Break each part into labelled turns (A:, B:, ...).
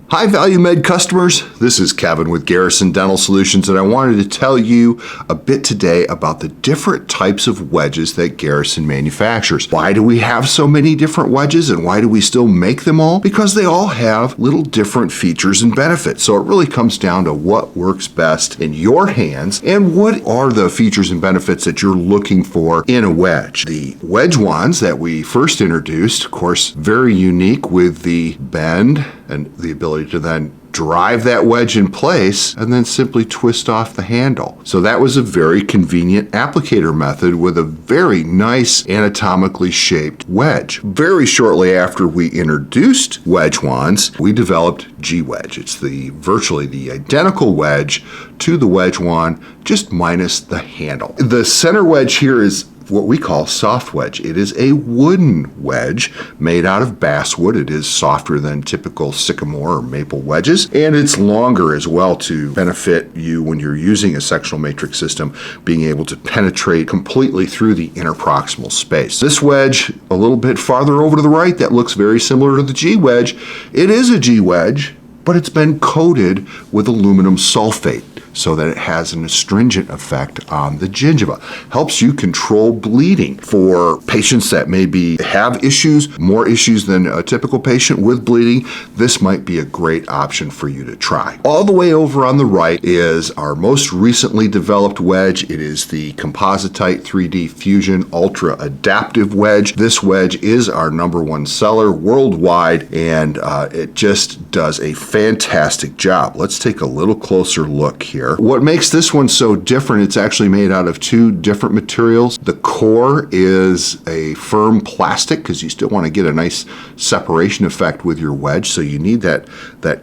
A: Hi ValueMed customers, this is Kevin with Garrison Dental Solutions, and I wanted to tell you a bit today about the different types of wedges that Garrison manufactures. Why do we have so many different wedges, and why do we still make them all? Because they all have little different features and benefits. So it really comes down to what works best in your hands and what are the features and benefits that you're looking for in a wedge. The wedge wands that we first introduced, of course, very unique with the bend and the ability to then drive that wedge in place and then simply twist off the handle. So that was a very convenient applicator method with a very nice anatomically shaped wedge. Very shortly after we introduced wedge wands, we developed G-Wedge. It's virtually the identical wedge to the wedge wand, just minus the handle. The center wedge here is what we call soft wedge. It is a wooden wedge made out of basswood. It is softer than typical sycamore or maple wedges, and it's longer as well to benefit you when you're using a sectional matrix system, being able to penetrate completely through the interproximal space. This wedge, a little bit farther over to the right, that looks very similar to the G wedge. It is a G wedge, but it's been coated with aluminum sulfate so that it has an astringent effect on the gingiva. Helps you control bleeding. For patients that maybe have issues, more issues than a typical patient with bleeding, this might be a great option for you to try. All the way over on the right is our most recently developed wedge. It is the Compositite 3D Fusion Ultra Adaptive Wedge. This wedge is our #1 seller worldwide, and it just does a fantastic job. Let's take a little closer look here. What makes this one so different, it's actually made out of two different materials. The core is a firm plastic because you still want to get a nice separation effect with your wedge, so you need that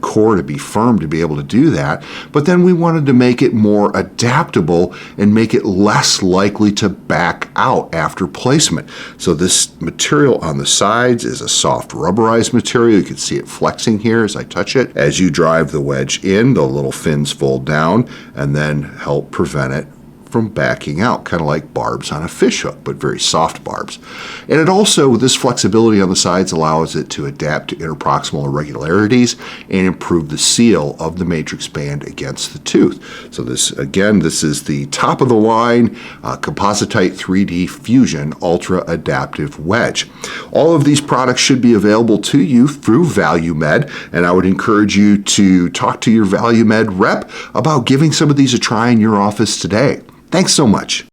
A: core to be firm to be able to do that. But then we wanted to make it more adaptable and make it less likely to back out after placement. So this material on the sides is a soft rubberized material. You can see it flexing here as I touch it. As you drive the wedge in, the little fins fold down and then help prevent it from backing out, kind of like barbs on a fish hook, but very soft barbs. And it also, this flexibility on the sides allows it to adapt to interproximal irregularities and improve the seal of the matrix band against the tooth. So this, again, this is the top of the line Compositite 3D Fusion Ultra Adaptive Wedge. All of these products should be available to you through ValueMed, and I would encourage you to talk to your ValueMed rep about giving some of these a try in your office today. Thanks so much.